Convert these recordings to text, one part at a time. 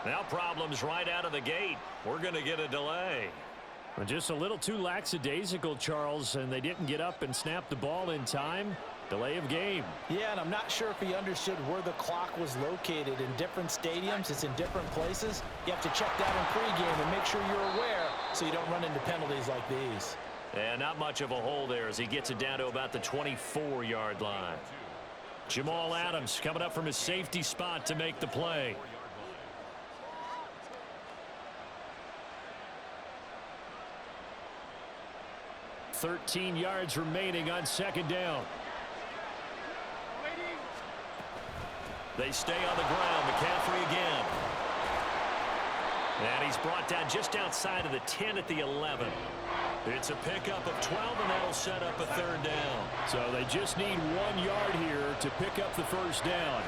Now problems right out of the gate. We're going to get a delay. Just a little too lackadaisical, Charles, and they didn't get up and snap the ball in time. Delay of game. Yeah, and I'm not sure if he understood where the clock was located. In different stadiums, it's in different places. You have to check that in pregame and make sure you're aware so you don't run into penalties like these. And not much of a hole there as he gets it down to about the 24-yard line. Jamal Adams coming up from his safety spot to make the play. .13 yards remaining on second down. They stay on the ground. McCaffrey again. And he's brought down just outside of the 10 at the 11. It's a pickup of 12, and that'll set up a third down. So they just need 1 yard here to pick up the first down.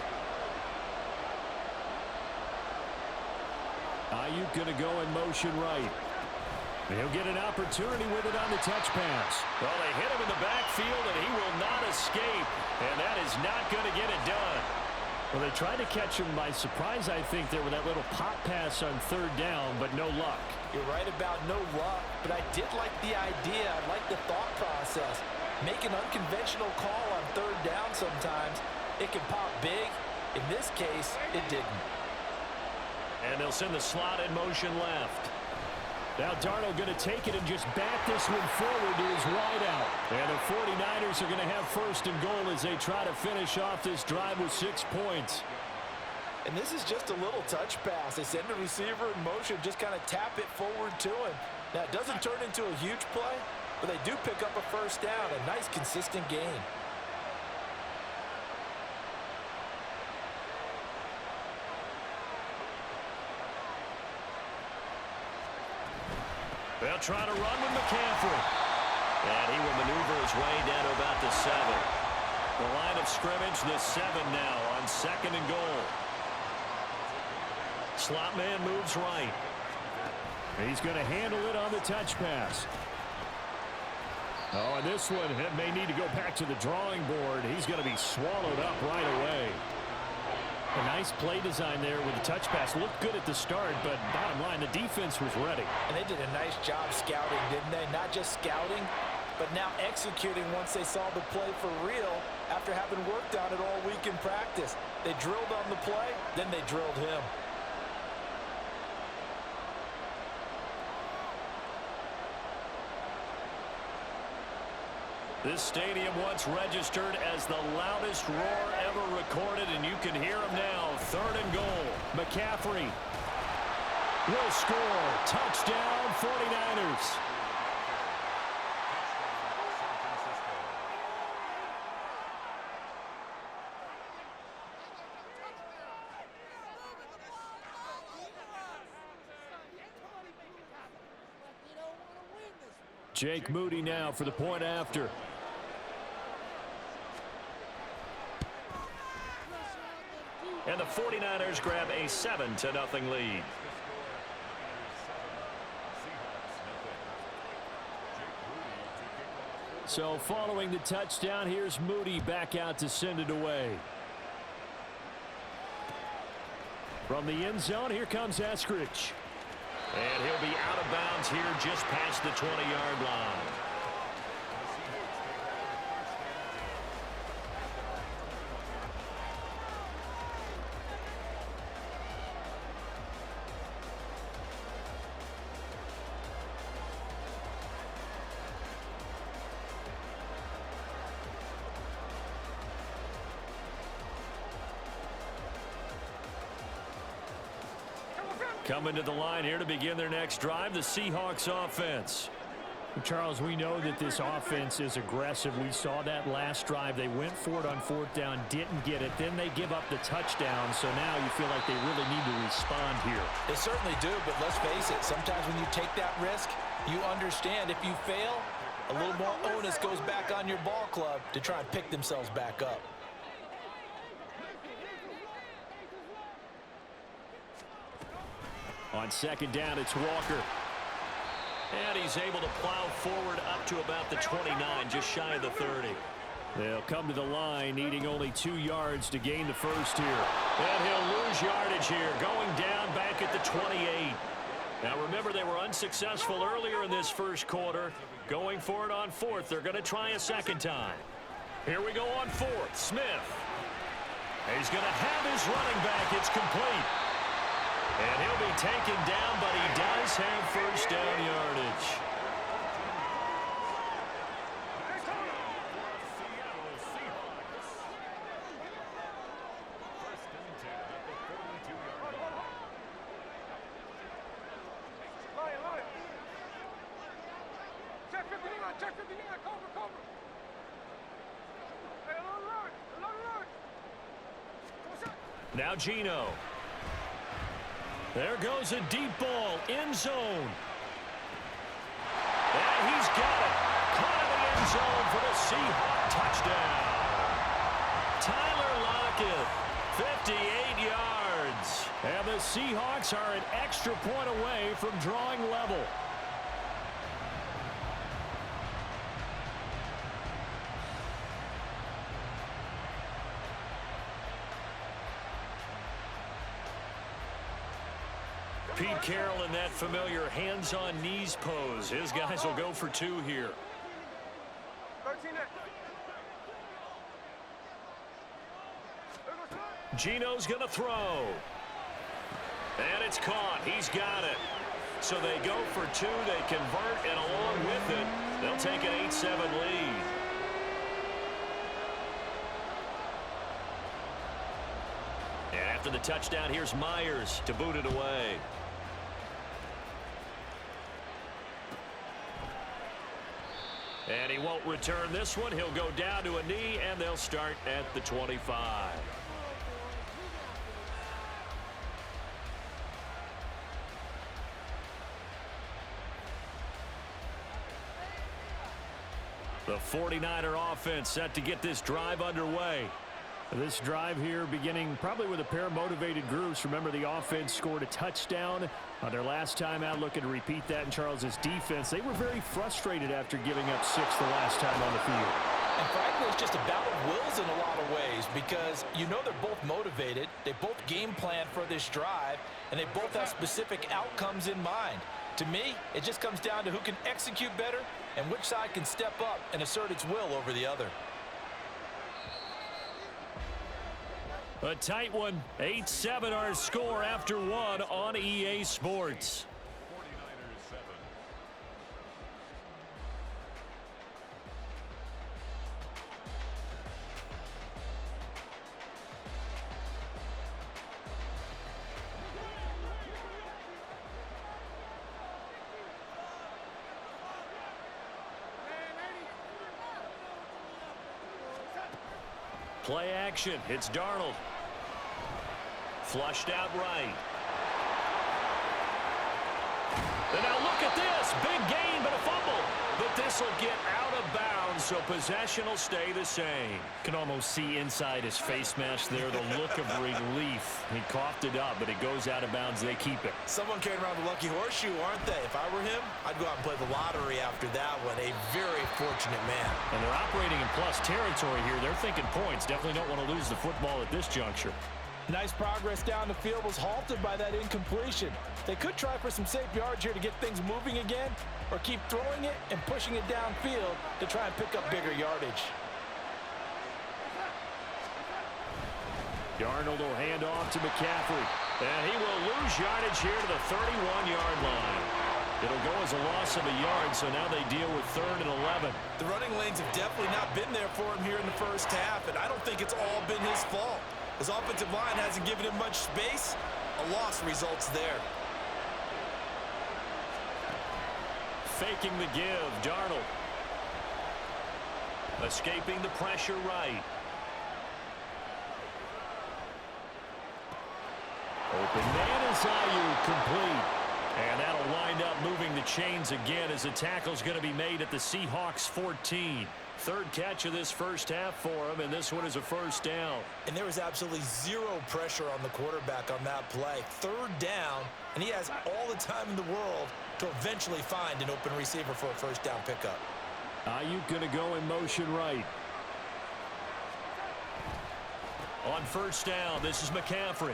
Ayuk going to go in motion right. He'll get an opportunity with it on the touch pass. Well, they hit him in the backfield, and he will not escape. And that is not going to get it done. Well, they tried to catch him by surprise, I think, there with that little pop pass on third down, but no luck. You're right about no luck, but I did like the idea. I like the thought process. Make an unconventional call on third down sometimes. It can pop big. In this case, it didn't. And they'll send the slot in motion left. Now Darnold going to take it and just bat this one forward to his wideout. And the 49ers are going to have first and goal as they try to finish off this drive with 6 points. And this is just a little touch pass. They send the receiver in motion, just kind of tap it forward to him. Now, it doesn't turn into a huge play, but they do pick up a first down, a nice, consistent gain. They'll try to run with McCaffrey. And he will maneuver his way down to about the 7. The line of scrimmage, the 7 now on second and goal. Slot man moves right. He's going to handle it on the touch pass. Oh, and this one may need to go back to the drawing board. He's going to be swallowed up right away. A nice play design there with the touch pass. Looked good at the start, but bottom line, the defense was ready. And they did a nice job scouting, didn't they? Not just scouting, but now executing once they saw the play for real after having worked on it all week in practice. They drilled on the play, then they drilled him. This stadium once registered as the loudest roar ever recorded, and you can hear him now. Third and goal. McCaffrey will score. Touchdown, 49ers. Jake Moody now for the point after. And the 49ers grab a 7-0 lead. So following the touchdown, here's Moody back out to send it away. From the end zone, here comes Eskridge. And he'll be out of bounds here just past the 20-yard line. Coming to the line here to begin their next drive, the Seahawks offense. Charles, we know that this offense is aggressive. We saw that last drive. They went for it on fourth down, didn't get it. Then they give up the touchdown, so now you feel like they really need to respond here. They certainly do, but let's face it, sometimes when you take that risk, you understand if you fail, a little more onus goes back on your ball club to try and pick themselves back up. On second down, it's Walker. And he's able to plow forward up to about the 29, just shy of the 30. They'll come to the line, needing only 2 yards to gain the first here. And he'll lose yardage here, going down back at the 28. Now remember, they were unsuccessful earlier in this first quarter. Going for it on 4th. They're going to try a second time. Here we go on 4th. Smith. He's going to have his running back. It's complete. And he'll be taken down, but he does have first down yardage. Now Geno. There goes a deep ball, end zone. And he's got it. Caught in the end zone for the Seahawk touchdown. Tyler Lockett, 58 yards. And the Seahawks are an extra point away from drawing level. Pete Carroll in that familiar hands-on knees pose. His guys will go for 2 here. Geno's going to throw. And it's caught. He's got it. So they go for 2. They convert, and along with it, they'll take an 8-7 lead. And after the touchdown, here's Myers to boot it away. And he won't return this one. He'll go down to a knee, and they'll start at the 25. The 49er offense set to get this drive underway. This drive here beginning probably with a pair of motivated groups. Remember, the offense scored a touchdown on their last time out. Looking to repeat that in Charles's defense. They were very frustrated after giving up 6 the last time on the field. And frankly, it's just a battle of wills in a lot of ways, because you know they're both motivated. They both game plan for this drive, and they both have specific outcomes in mind. To me, it just comes down to who can execute better and which side can step up and assert its will over the other. A tight one. 8-7 our score after 1 on EA Sports. Play action. It's Darnold. Flushed out right. And now look at this. Big gain, but a fumble. But this will get out of bounds, so possession will stay the same. Can almost see inside his face mask there the look of relief. He coughed it up, but it goes out of bounds. They keep it. Someone carrying around the lucky horseshoe, aren't they? If I were him, I'd go out and play the lottery after that one. A very fortunate man. And they're operating in plus territory here. They're thinking points. Definitely don't want to lose the football at this juncture. Nice progress down the field was halted by that incompletion. They could try for some safe yards here to get things moving again, or keep throwing it and pushing it downfield to try and pick up bigger yardage. Darnold will hand off to McCaffrey. And he will lose yardage here to the 31-yard line. It'll go as a loss of a yard, so now they deal with 3rd and 11. The running lanes have definitely not been there for him here in the first half, and I don't think it's all been his fault. His offensive line hasn't given him much space. A loss results there. Faking the give, Darnold. Escaping the pressure right. Open man is Ayuk, complete. And that'll wind up moving the chains again as the tackle's going to be made at the Seahawks 14. 3rd catch of this first half for him, and this one is a first down. And there was absolutely zero pressure on the quarterback on that play. 3rd down, and he has all the time in the world to eventually find an open receiver for a first down pickup. Ayuk going to go in motion right. On first down, this is McCaffrey.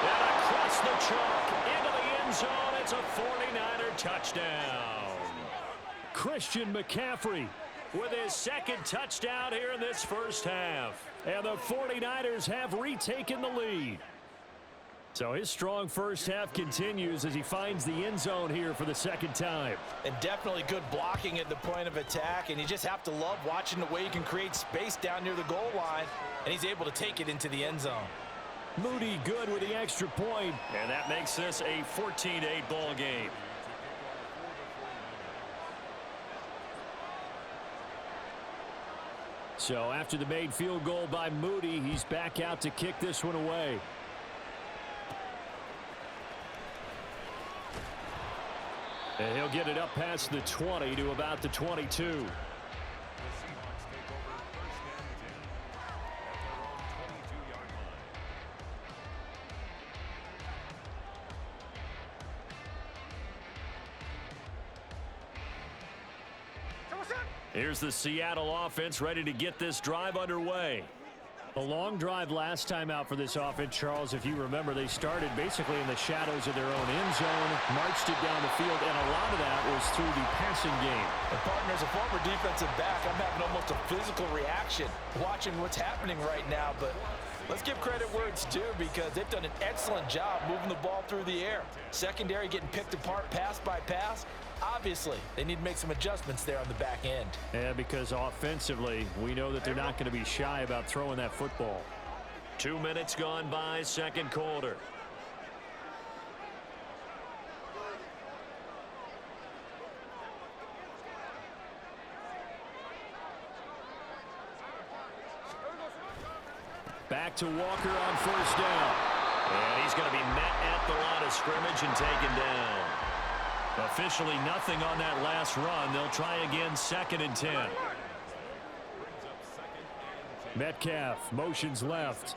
And across the chalk, into the end zone, it's a 49er touchdown. Christian McCaffrey with his second touchdown here in this first half. And the 49ers have retaken the lead. So his strong first half continues as he finds the end zone here for the second time. And definitely good blocking at the point of attack. And you just have to love watching the way he can create space down near the goal line. And he's able to take it into the end zone. Moody good with the extra point. And that makes this a 14-8 ball game. So after the made field goal by Moody, he's back out to kick this one away. And he'll get it up past the 20 to about the 22. Here's the Seattle offense ready to get this drive underway. A long drive last time out for this offense, Charles. If you remember, they started basically in the shadows of their own end zone, marched it down the field, and a lot of that was through the passing game. And partner, as a former defensive back, I'm having almost a physical reaction watching what's happening right now. But let's give credit where it's due because they've done an excellent job moving the ball through the air. Secondary getting picked apart pass by pass. Obviously, they need to make some adjustments there on the back end. Yeah, because offensively, we know that they're not going to be shy about throwing that football. 2 minutes gone by, second quarter. Back to Walker on first down. And he's going to be met at the line of scrimmage and taken down. Officially nothing on that last run. They'll try again, 2nd and 10. Metcalf motions left.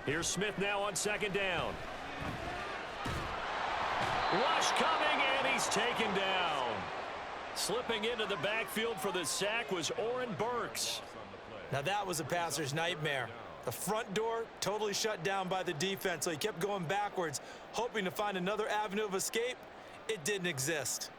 Here's Smith now on 2nd down. Rush coming, and he's taken down. Slipping into the backfield for the sack was Oren Burks. Now that was a passer's nightmare. The front door totally shut down by the defense, so he kept going backwards, hoping to find another avenue of escape. It didn't exist.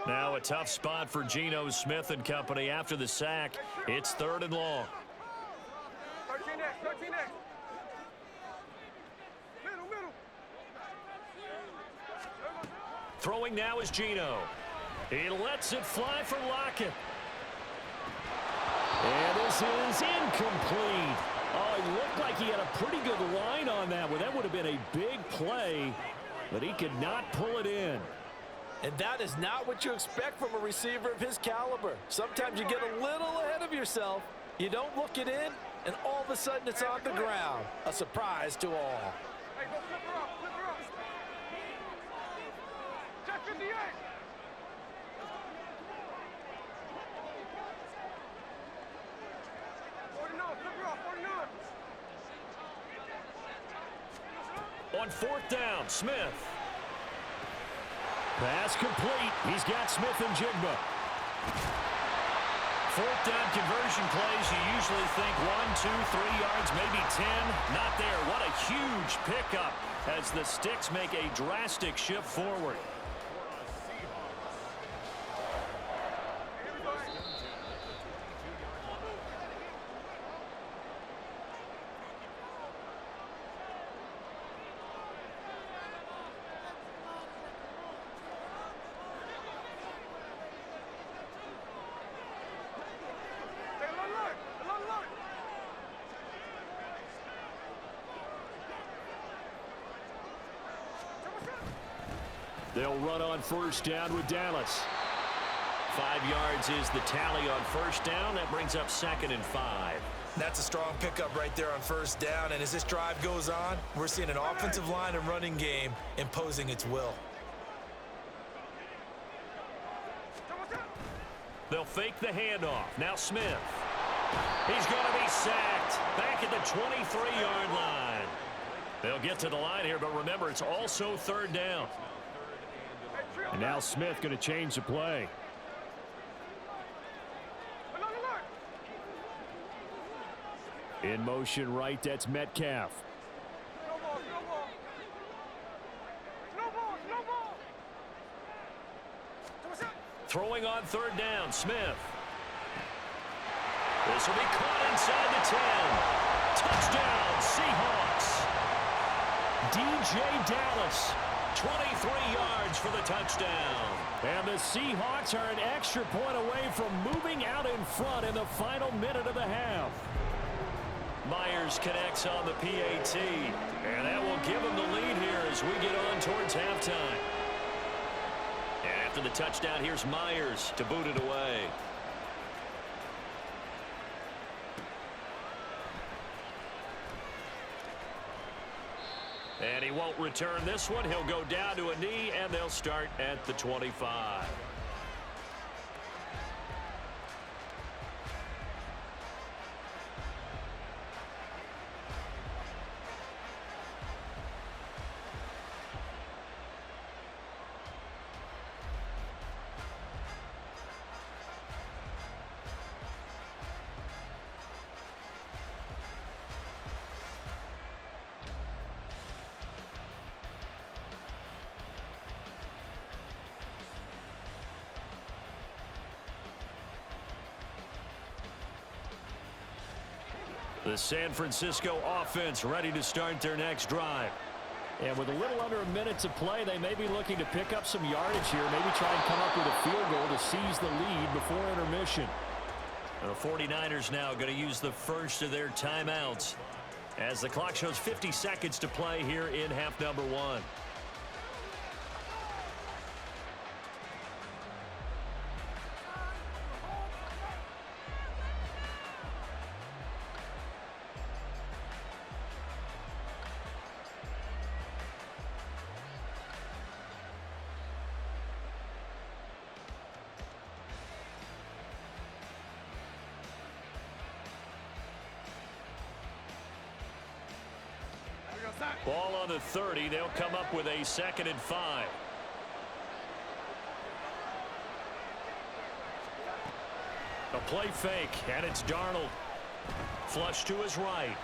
Now a tough spot for Geno Smith and company after the sack. It's 3rd and long. 13 next. Middle. Throwing now is Geno. He lets it fly for Lockett. And this is incomplete. Oh, it looked like he had a pretty good line on that one. That would have been a big play, but he could not pull it in. And that is not what you expect from a receiver of his caliber. Sometimes you get a little ahead of yourself. You don't look it in, and all of a sudden it's on the ground. A surprise to all. Hey, go flip her up. Check 58. On 4th down, Smith. Pass complete. He's got Smith and Jigba. 4th down conversion plays, you usually think 1, 2, 3 yards, maybe 10. Not there. What a huge pickup as the Sticks make a drastic shift forward. They'll run on first down with Dallas. 5 yards is the tally on first down. That brings up 2nd and 5. That's a strong pickup right there on first down. And as this drive goes on, we're seeing an offensive line and running game imposing its will. They'll fake the handoff. Now Smith. He's going to be sacked back at the 23-yard line. They'll get to the line here, but remember, it's also third down. And now Smith going to change the play. In motion right, that's Metcalf. Throwing on third down, Smith. This will be caught inside the 10. Touchdown, Seahawks. DJ Dallas, 23 yards for the touchdown. And the Seahawks are an extra point away from moving out in front in the final minute of the half. Myers connects on the PAT, and that will give him the lead here as we get on towards halftime. And after the touchdown, here's Myers to boot it away. And he won't return this one. He'll go down to a knee, and they'll start at the 25. The San Francisco offense ready to start their next drive. And with a little under a minute to play, they may be looking to pick up some yardage here. Maybe try and come up with a field goal to seize the lead before intermission. The 49ers now going to use the first of their timeouts as the clock shows 50 seconds to play here in half number 1. Ball on the 30. They'll come up with a 2nd and 5. A play fake, and it's Darnold. Flush to his right.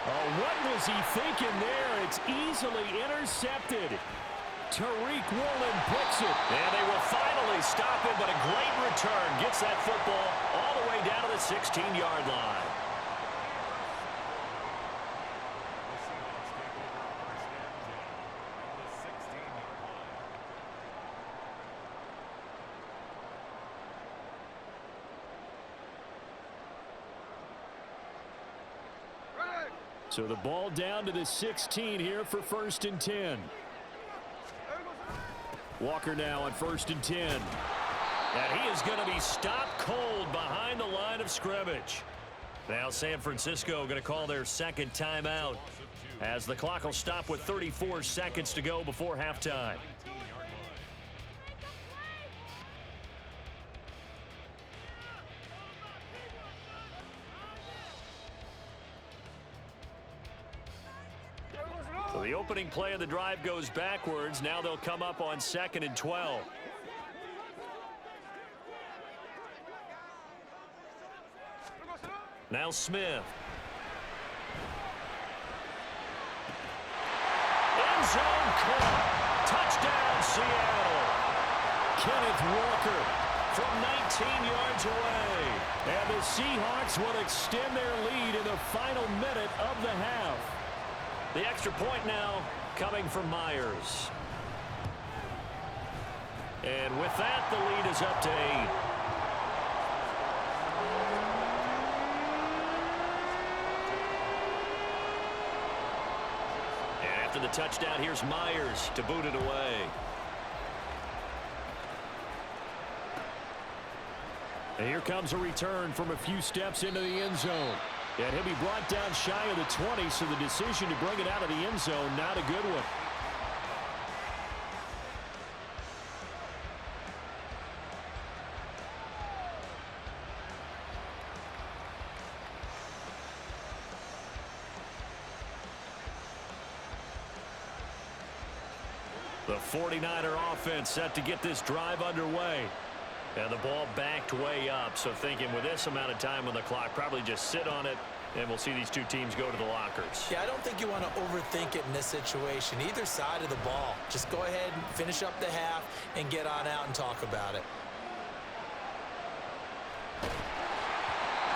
Oh, what was he thinking there? It's easily intercepted. Tariq Woolen picks it. And they will finally stop him, but a great return. Gets that football all the way down to the 16-yard line. So the ball down to the 16 here for 1st and 10. Walker now on 1st and 10. And he is going to be stopped cold behind the line of scrimmage. Now San Francisco going to call their 2nd timeout as the clock will stop with 34 seconds to go before halftime. So the opening play of the drive goes backwards. Now they'll come up on 2nd and 12. Now Smith. End zone caught. Touchdown Seattle. Kenneth Walker From 19 yards away. And the Seahawks will extend their lead in the final minute of the half. The extra point now coming from Myers. And with that, the lead is up to 8. And after the touchdown, here's Myers to boot it away. And here comes a return from a few steps into the end zone. And he'll be brought down shy of the 20, so the decision to bring it out of the end zone, not a good one. The 49er offense set to get this drive underway. And the ball backed way up, so thinking with this amount of time on the clock, probably just sit on it, and we'll see these two teams go to the lockers. Yeah, I don't think you want to overthink it in this situation. Either side of the ball. Just go ahead and finish up the half and get on out and talk about it.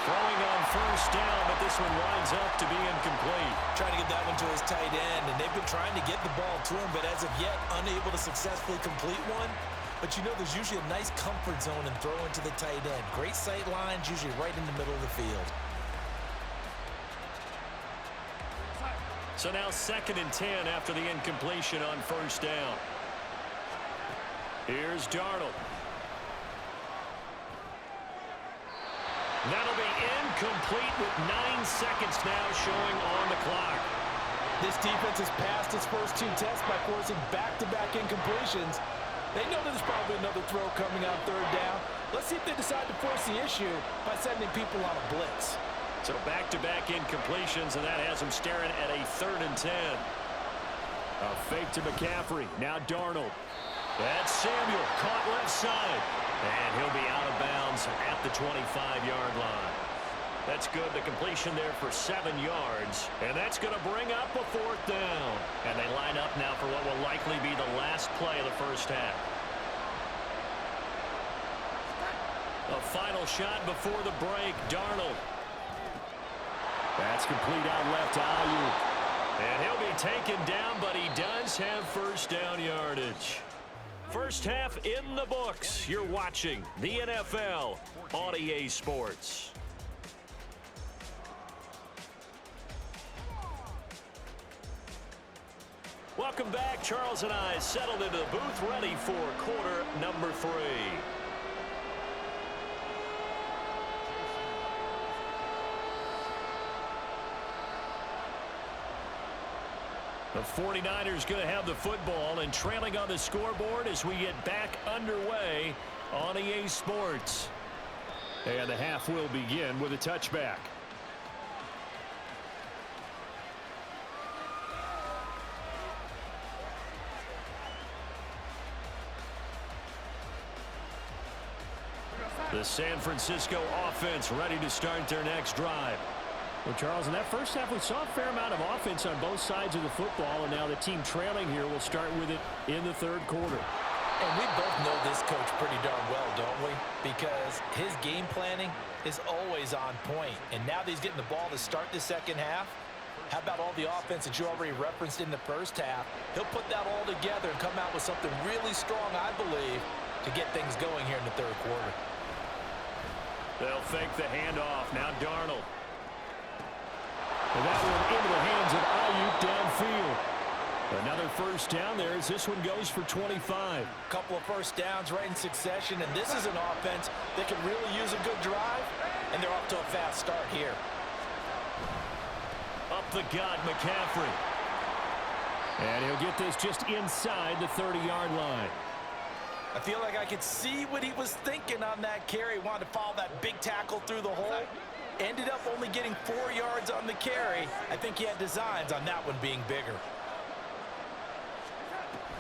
Throwing on first down, but this one winds up to be incomplete. Trying to get that one to his tight end, and they've been trying to get the ball to him, but as of yet, unable to successfully complete one. But you know there's usually a nice comfort zone in throwing to the tight end. Great sight lines, usually right in the middle of the field. So now 2nd and 10 after the incompletion on first down. Here's Darnold. That'll be incomplete with 9 seconds now showing on the clock. This defense has passed its first 2 tests by forcing back-to-back incompletions. They know there's probably another throw coming on 3rd down. Let's see if they decide to force the issue by sending people on a blitz. So back-to-back incompletions, and that has them staring at a 3rd and 10. A fake to McCaffrey. Now Darnold. That's Samuel, caught left side. And he'll be out of bounds at the 25-yard line. That's good. The completion there for 7 yards. And that's going to bring up a 4th down. And they line up now for what will likely be the last play of the first half. A final shot before the break. Darnold. That's complete out left to Ayuk. And he'll be taken down, but he does have first down yardage. First half in the books. You're watching the NFL on EA Sports. Welcome back. Charles and I settled into the booth, ready for quarter number 3. The 49ers going to have the football and trailing on the scoreboard as we get back underway on EA Sports. And the half will begin with a touchback. The San Francisco offense ready to start their next drive. Well, Charles, in that first half, we saw a fair amount of offense on both sides of the football, and now the team trailing here will start with it in the 3rd quarter. And we both know this coach pretty darn well, don't we? Because his game planning is always on point. And now that he's getting the ball to start the second half, how about all the offense that you already referenced in the first half? He'll put that all together and come out with something really strong, I believe, to get things going here in the 3rd quarter. They'll fake the handoff. Now Darnold. And that one into the hands of Ayuk downfield. Another first down there as this one goes for 25. Couple of first downs right in succession, and this is an offense that can really use a good drive, and they're off to a fast start here. Up the gut, McCaffrey. And he'll get this just inside the 30-yard line. I feel like I could see what he was thinking on that carry. Wanted to follow that big tackle through the hole. Ended up only getting 4 yards on the carry. I think he had designs on that one being bigger.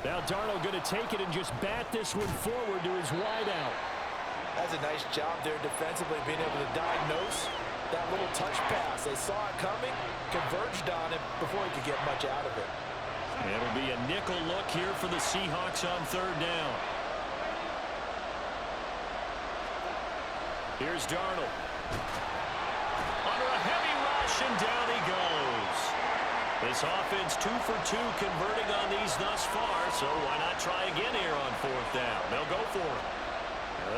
Now Darnold going to take it and just bat this one forward to his wideout. That's a nice job there defensively, being able to diagnose that little touch pass. They saw it coming, converged on it before he could get much out of it. It'll be a nickel look here for the Seahawks on 3rd down. Here's Darnold. Under a heavy rush, and down he goes. This offense 2 for 2 converting on these thus far, so why not try again here on 4th down? They'll go for it.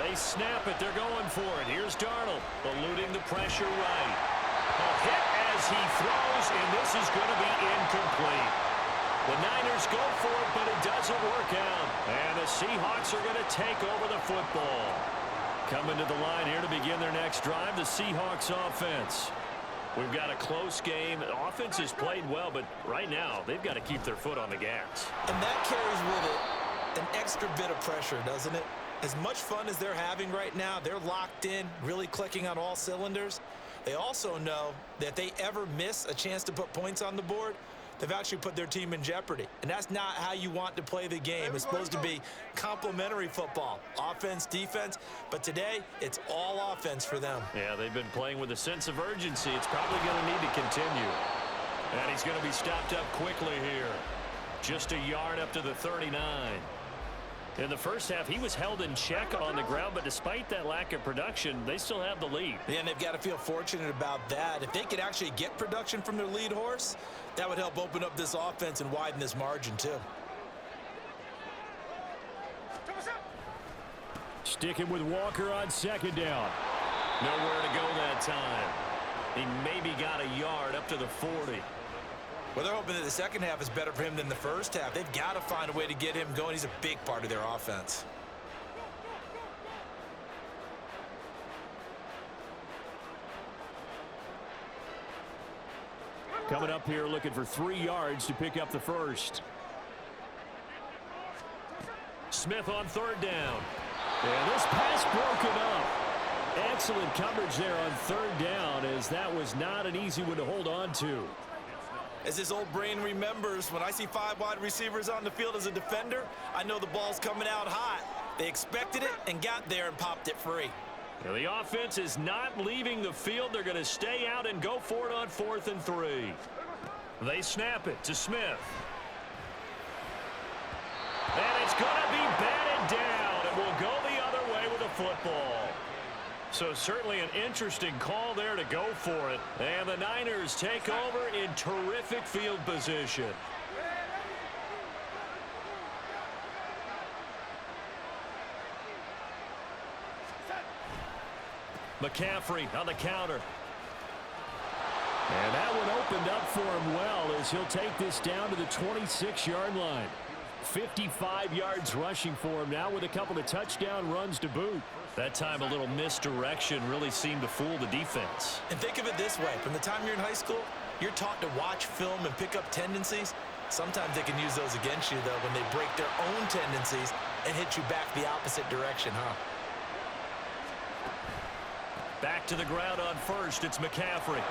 They snap it. They're going for it. Here's Darnold, eluding the pressure right. A hit as he throws, and this is going to be incomplete. The Niners go for it, but it doesn't work out. And the Seahawks are going to take over the football. Coming to the line here to begin their next drive, the Seahawks offense. We've got a close game. The offense has played well, but right now they've got to keep their foot on the gas. And that carries with it an extra bit of pressure, doesn't it? As much fun as they're having right now, they're locked in, really clicking on all cylinders. They also know that if they ever miss a chance to put points on the board, they've actually put their team in jeopardy. And that's not how you want to play the game. It's supposed to be complementary football, offense, defense. But today, it's all offense for them. Yeah, they've been playing with a sense of urgency. It's probably going to need to continue. And he's going to be stopped up quickly here. Just a yard up to the 39. In the first half, he was held in check on the ground, but despite that lack of production, they still have the lead. Yeah, and they've got to feel fortunate about that. If they could actually get production from their lead horse, that would help open up this offense and widen this margin too. Sticking with Walker on second down. Nowhere to go that time. He maybe got a yard up to the 40. Well, they're hoping that the second half is better for him than the first half. They've got to find a way to get him going. He's a big part of their offense. Coming up here looking for 3 yards to pick up the first. Smith on third down. And this pass broken up. Excellent coverage there on third down, as that was not an easy one to hold on to. As this old brain remembers, when I see 5 wide receivers on the field as a defender, I know the ball's coming out hot. They expected it and got there and popped it free. Now the offense is not leaving the field. They're going to stay out and go for it on 4th and 3. They snap it to Smith. And it's going to be batted down. It will go the other way with a football. So certainly an interesting call there to go for it. And the Niners take over in terrific field position. McCaffrey on the counter. And that one opened up for him well, as he'll take this down to the 26-yard line. 55 yards rushing for him now, with a couple of touchdown runs to boot. That time a little misdirection really seemed to fool the defense. And think of it this way. From the time you're in high school, you're taught to watch film and pick up tendencies. Sometimes they can use those against you, though, when they break their own tendencies and hit you back the opposite direction, huh? Back to the ground on first. It's McCaffrey.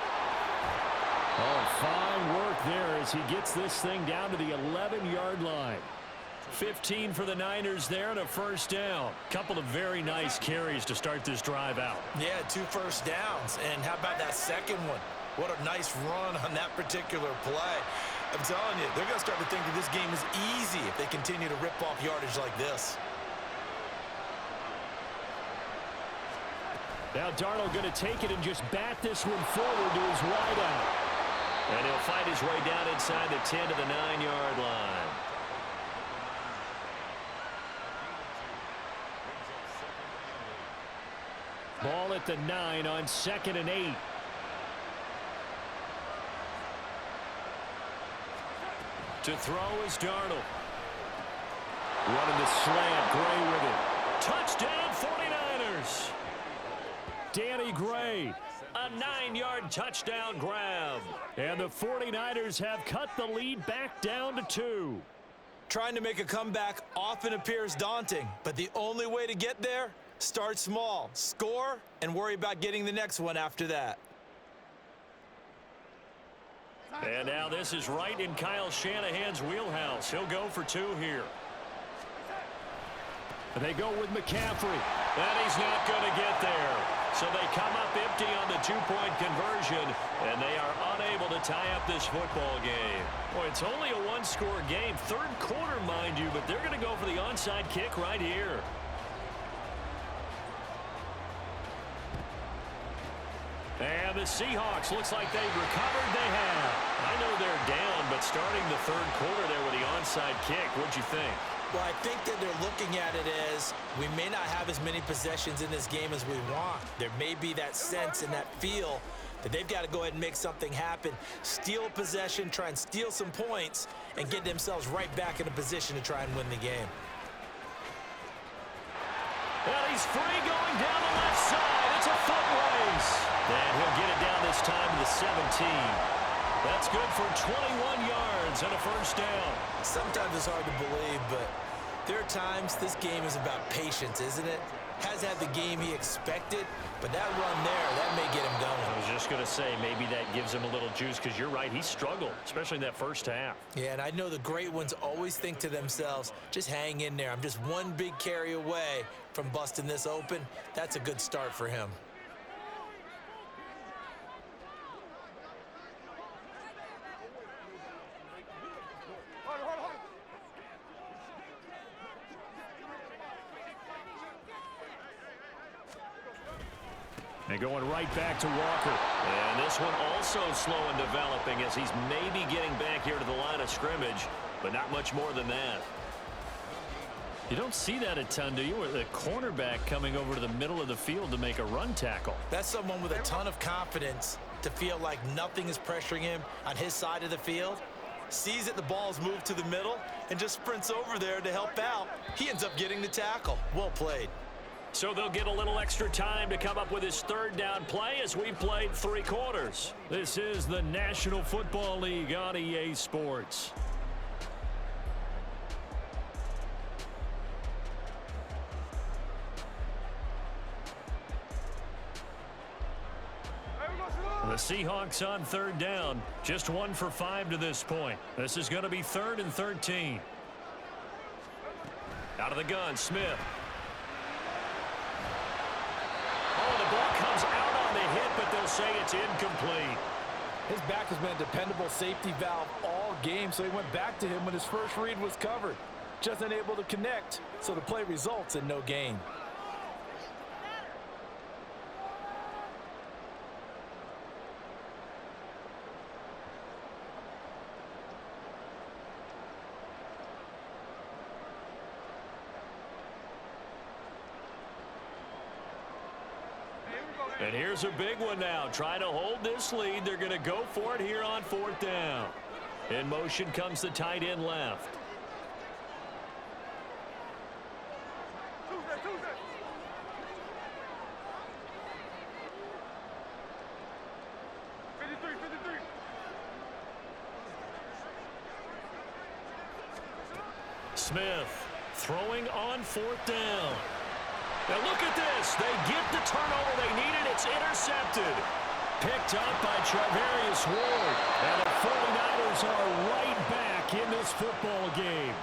Oh, fine work there as he gets this thing down to the 11-yard line. 15 for the Niners there and a first down. Couple of very nice carries to start this drive out. Yeah, 2 first downs. And how about that second one? What a nice run on that particular play. I'm telling you, they're going to start to think that this game is easy if they continue to rip off yardage like this. Now Darnold going to take it and just bat this one forward to his wideout. And he'll fight his way down inside the 10 to the 9-yard line. Ball at the 9 on 2nd and 8. To throw is Darnold. Running the slant, Gray with it. Touchdown 49ers. Danny Gray. A 9-yard touchdown grab. And the 49ers have cut the lead back down to 2. Trying to make a comeback often appears daunting, but the only way to get there, start small, score, and worry about getting the next one after that. And now this is right in Kyle Shanahan's wheelhouse. He'll go for 2 here. And they go with McCaffrey. And he's not going to get there. So they come up empty on the 2-point conversion, and they are unable to tie up this football game. Boy, it's only a 1-score game. 3rd quarter, mind you, but they're going to go for the onside kick right here. And the Seahawks, looks like they've recovered. They have. I know they're down, but starting the 3rd quarter there with the onside kick, what'd you think? Well, I think that they're looking at it as we may not have as many possessions in this game as we want. There may be that sense and that feel that they've got to go ahead and make something happen, steal possession, try and steal some points, and get themselves right back in a position to try and win the game. And he's free going down the left side. It's a foot race. And he'll get it down this time to the 17. That's good for 21 yards and a first down. Sometimes it's hard to believe, but there are times this game is about patience, isn't it? has had the game he expected, but that run there, that may get him going. I was just going to say, maybe that gives him a little juice, because you're right, he struggled, especially in that first half. Yeah, and I know the great ones always think to themselves, just hang in there. I'm just one big carry away from busting this open. That's a good start for him. And going right back to Walker. And this one also slow in developing as he's maybe getting back here to the line of scrimmage, but not much more than that. You don't see that a ton, do you? With a cornerback coming over to the middle of the field to make a run tackle. That's someone with a ton of confidence to feel like nothing is pressuring him on his side of the field. Sees that the ball's moved to the middle and just sprints over there to help out. He ends up getting the tackle. Well played. So they'll get a little extra time to come up with his third down play as we played 3 quarters. This is the National Football League on EA Sports. The Seahawks on third down, just 1 for 5 to this point. This is going to be 3rd and 13. Out of the gun, Smith. Oh, the ball comes out on the hit, but they'll say it's incomplete. His back has been a dependable safety valve all game, so he went back to him when his first read was covered. Just unable to connect, so the play results in no gain. And here's a big one now. Trying to hold this lead. They're going to go for it here on 4th down. In motion comes the tight end left. Smith throwing on 4th down. Now look at this. They get the turnover they needed. It's intercepted. Picked up by Charvarius Ward. And the 49ers are right back in this football game.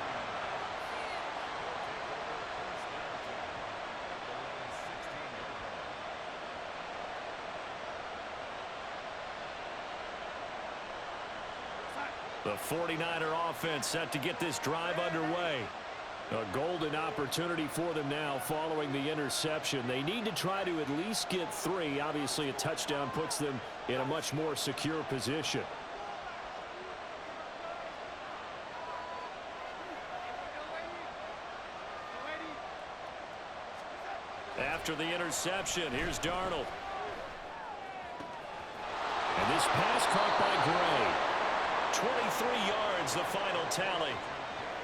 The 49er offense set to get this drive underway. A golden opportunity for them now following the interception. They need to try to at least get 3. Obviously, a touchdown puts them in a much more secure position. After the interception, here's Darnold. And this pass caught by Gray. 23 yards, the final tally.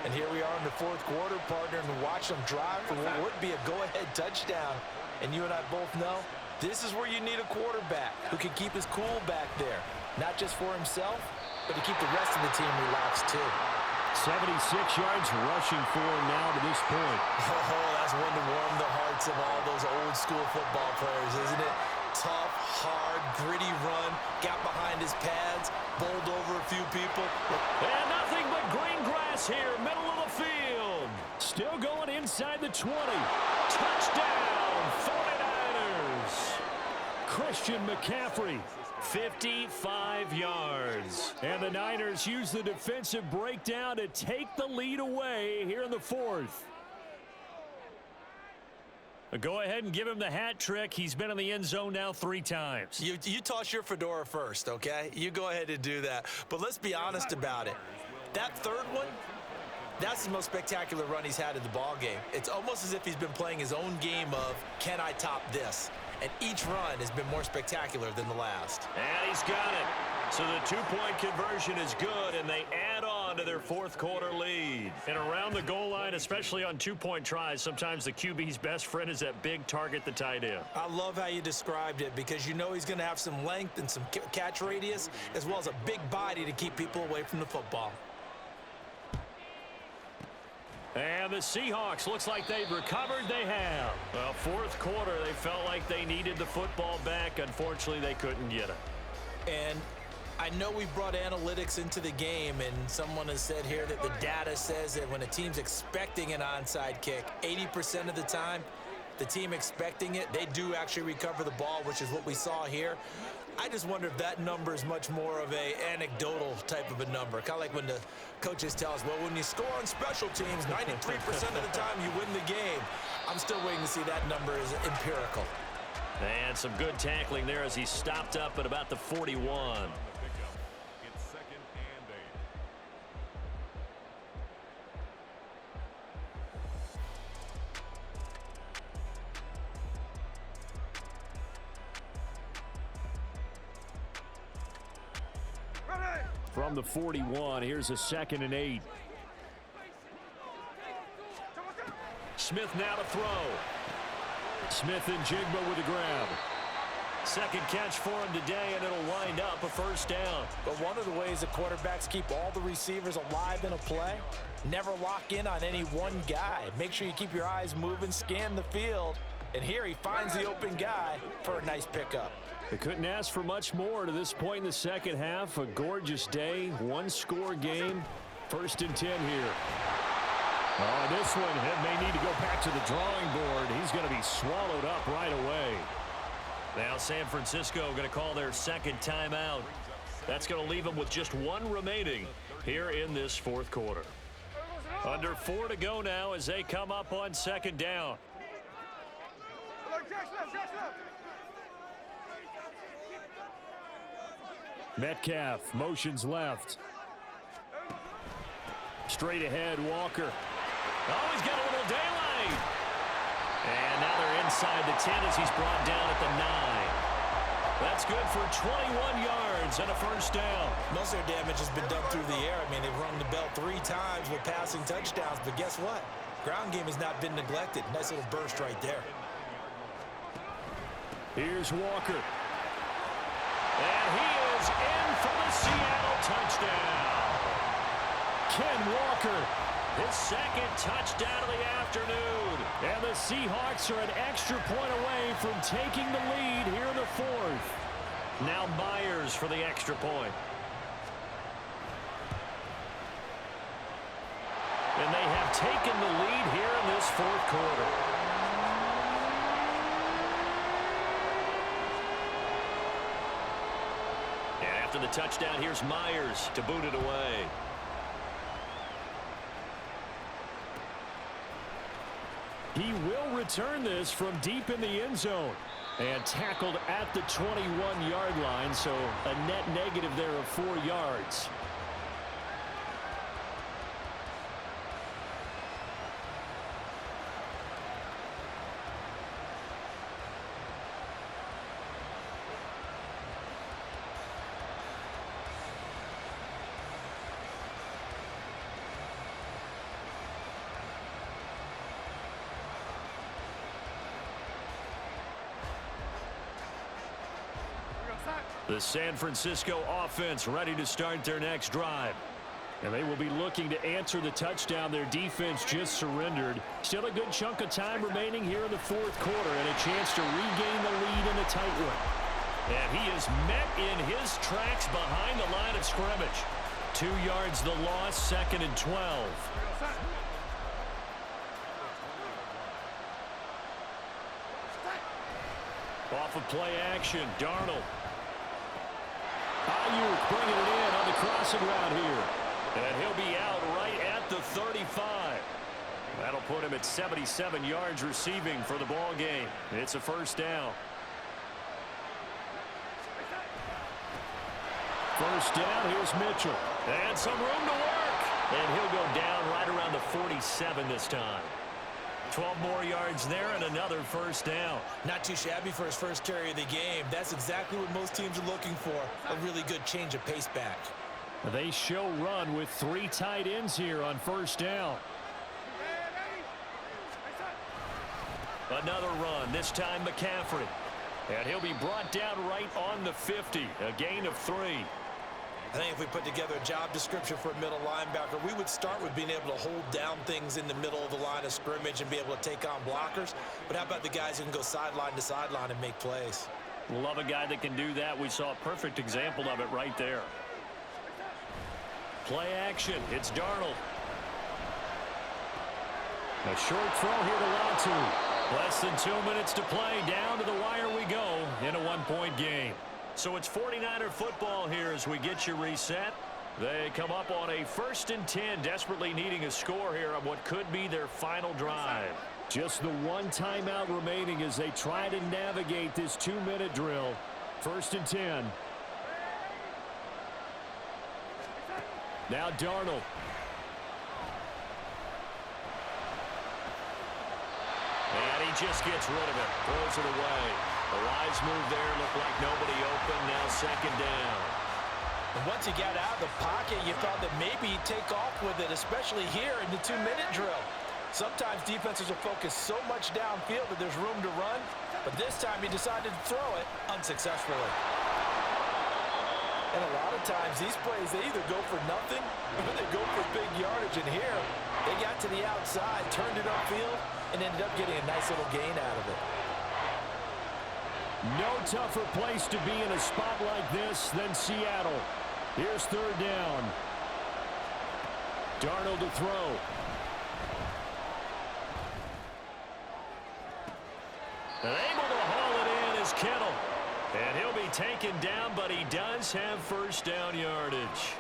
And here we are in the 4th quarter, partner, and watch them drive for what would be a go-ahead touchdown. And you and I both know this is where you need a quarterback who can keep his cool back there, not just for himself, but to keep the rest of the team relaxed too. 76 yards rushing for him now to this point. Oh, that's one to warm the hearts of all those old-school football players, isn't it? Tough, hard, gritty run, got behind his pads, bowled over a few people. And nothing but green grass here, middle of the field. Still going inside the 20. Touchdown, 49ers. Christian McCaffrey. 55 yards. And the Niners use the defensive breakdown to take the lead away here in the 4th. Go ahead and give him the hat trick. He's been in the end zone now 3 times. You toss your fedora first, okay? You go ahead and do that. But let's be honest about it. That 3rd one, that's the most spectacular run he's had in the ball game. It's almost as if he's been playing his own game of, can I top this? And each run has been more spectacular than the last. And he's got it. So the 2-point conversion is good, and they add on to their 4th quarter lead. And around the goal line, especially on 2-point tries, sometimes the QB's best friend is that big target, the tight end. I love how you described it because you know he's going to have some length and some catch radius as well as a big body to keep people away from the football. And the Seahawks, looks like they've recovered. They have. Well, fourth quarter, they felt like they needed the football back. Unfortunately, they couldn't get it. And I know we brought analytics into the game, and someone has said here that the data says that when a team's expecting an onside kick, 80% of the time, the team expecting it, they do actually recover the ball, which is what we saw here. I just wonder if that number is much more of a anecdotal type of a number. Kind of like when the coaches tell us, well, when you score on special teams, 93% of the time you win the game. I'm still waiting to see that number is empirical. And some good tackling there as he stopped up at about the 41. From the 41, here's a 2nd and 8. Smith now to throw. Smith and Jigba with the grab. Second catch for him today, and it'll wind up a first down. But one of the ways the quarterbacks keep all the receivers alive in a play, never lock in on any one guy. Make sure you keep your eyes moving, scan the field, and here he finds the open guy for a nice pickup. They couldn't ask for much more to this point in the second half. A gorgeous day, one-score game. 1st and 10 here. Oh, this one may need to go back to the drawing board. He's going to be swallowed up right away. Now San Francisco going to call their second timeout. That's going to leave them with just one remaining here in this fourth quarter. Under 4 to go now as they come up on second down. Metcalf motions left. Straight ahead, Walker. Oh, he's got a little daylight. And now they're inside the 10 as he's brought down at the 9. That's good for 21 yards and a first down. Most of their damage has been done through the air. I mean, they've rung the bell 3 times with passing touchdowns, but guess what? Ground game has not been neglected. Nice little burst right there. Here's Walker. And he is in for the Seattle touchdown. Ken Walker. His second touchdown of the afternoon. And the Seahawks are an extra point away from taking the lead here in the 4th. Now Myers for the extra point. And they have taken the lead here in this fourth quarter. And after the touchdown, here's Myers to boot it away. He will return this from deep in the end zone. And tackled at the 21-yard line, so a net negative there of 4 yards. The San Francisco offense ready to start their next drive. And they will be looking to answer the touchdown their defense just surrendered. Still a good chunk of time remaining here in the fourth quarter and a chance to regain the lead in a tight one. And he is met in his tracks behind the line of scrimmage. 2 yards the loss, 2nd and 12. Off of play action, Darnold. Ayuk bringing it in on the crossing route here. And he'll be out right at the 35. That'll put him at 77 yards receiving for the ball game. It's a first down. First down, here's Mitchell. And some room to work. And he'll go down right around the 47 this time. 12 more yards there and another first down. Not too shabby for his first carry of the game. That's exactly what most teams are looking for. A really good change of pace back. They show run with 3 tight ends here on first down. Another run, this time McCaffrey. And he'll be brought down right on the 50. A gain of 3. I think if we put together a job description for a middle linebacker, we would start with being able to hold down things in the middle of the line of scrimmage and be able to take on blockers. But how about the guys who can go sideline to sideline and make plays? Love a guy that can do that. We saw a perfect example of it right there. Play action. It's Darnold. A short throw here to Latu. Less than 2 minutes to play. Down to the wire we go in a one-point game. So it's 49er football here as we get you reset. They come up on a 1st and 10, desperately needing a score here on what could be their final drive. Just the one timeout remaining as they try to navigate this 2-minute drill. 1st and 10. Now Darnold. And he just gets rid of it. Throws it away. A wise move there. Looked like nobody open. Now 2nd down. And once he got out of the pocket, you thought that maybe he'd take off with it, especially here in the 2-minute drill. Sometimes defenses are focused so much downfield that there's room to run, but this time he decided to throw it unsuccessfully. And a lot of times these plays, they either go for nothing or they go for big yardage. And here, they got to the outside, turned it upfield, and ended up getting a nice little gain out of it. No tougher place to be in a spot like this than Seattle. Here's 3rd down. Darnold to throw. And able to haul it in is Kittle. And he'll be taken down, but he does have 1st down yardage.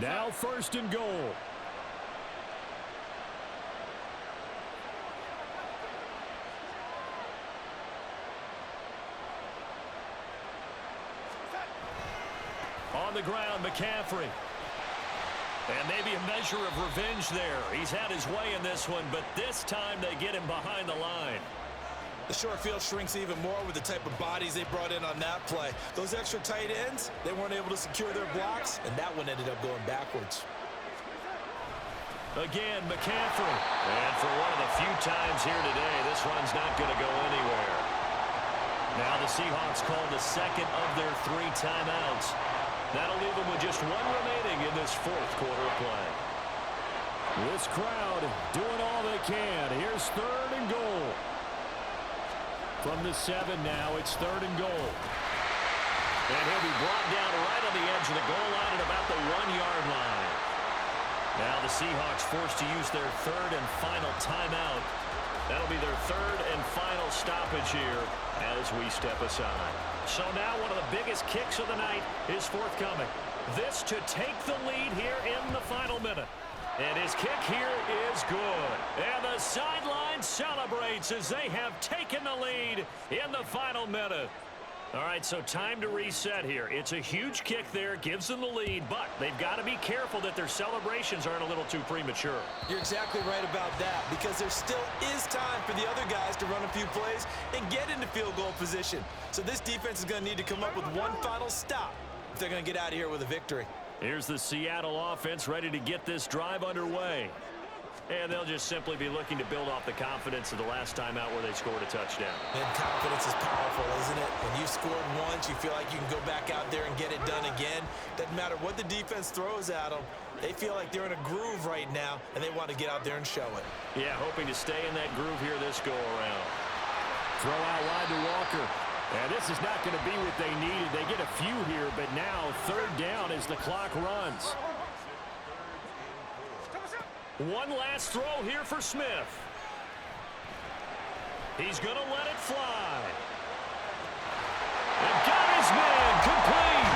Now 1st and goal. On the ground, McCaffrey. And maybe a measure of revenge there. He's had his way in this one, but this time they get him behind the line. The short field shrinks even more with the type of bodies they brought in on that play. Those extra tight ends, they weren't able to secure their blocks, and that one ended up going backwards. Again, McCaffrey. And for one of the few times here today, this run's not going to go anywhere. Now the Seahawks call the 2nd of their 3 timeouts. That'll leave them with just 1 remaining in this 4th quarter of play. This crowd doing all they can. Here's 3rd and goal. From the 7 now, it's 3rd and goal. And he'll be brought down right on the edge of the goal line at about the 1-yard line. Now the Seahawks forced to use their 3rd and final timeout. That'll be their 3rd and final stoppage here as we step aside. So now one of the biggest kicks of the night is forthcoming. This to take the lead here in the final minute. And his kick here is good. And the sideline celebrates as they have taken the lead in the final minute. All right, so time to reset here. It's a huge kick there, gives them the lead, but they've got to be careful that their celebrations aren't a little too premature. You're exactly right about that, because there still is time for the other guys to run a few plays and get into field goal position. So this defense is going to need to come up with one final stop if they're going to get out of here with a victory. Here's the Seattle offense ready to get this drive underway. And they'll just simply be looking to build off the confidence of the last time out where they scored a touchdown. And confidence is powerful, isn't it? When you've scored once, you feel like you can go back out there and get it done again. Doesn't matter what the defense throws at them. They feel like they're in a groove right now, and they want to get out there and show it. Yeah, hoping to stay in that groove here this go-around. Throw out wide to Walker. And this is not going to be what they needed. They get a few here, but now 3rd down as the clock runs. One last throw here for Smith. He's going to let it fly. And got his man complete.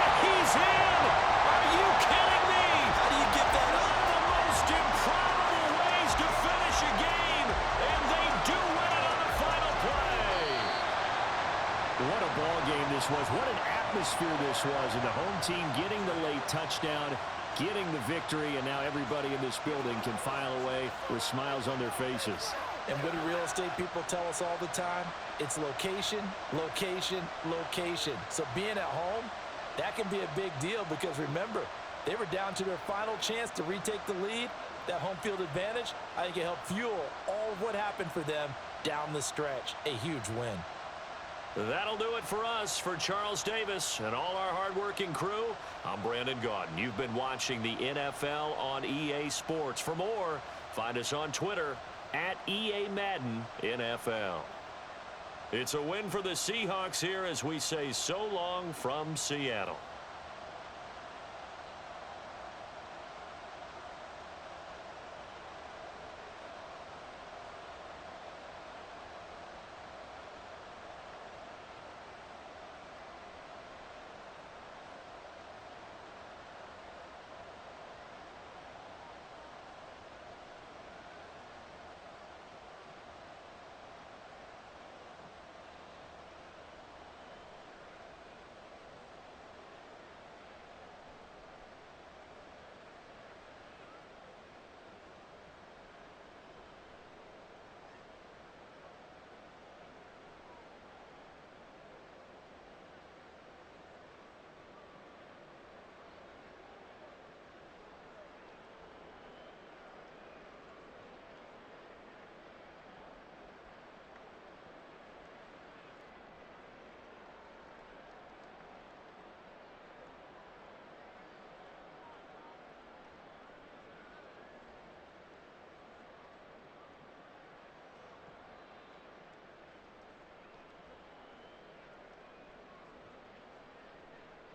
And he's in. Are you kidding me? How do you get that One up? of the most improbable ways to finish a game. And they do win it on the final play. What a ball game this was. What an atmosphere this was. And the home team getting the late touchdown, getting the victory, and now everybody in this building can file away with smiles on their faces. And what do real estate people tell us all the time? It's location, location, location. So being at home, that can be a big deal because remember, they were down to their final chance to retake the lead. That home field advantage, I think it helped fuel all of what happened for them down the stretch. A huge win. That'll do it for us. For Charles Davis and all our hardworking crew, I'm Brandon Gaudin. You've been watching the NFL on EA Sports. For more, find us on Twitter at EA Madden NFL. It's a win for the Seahawks here as we say so long from Seattle.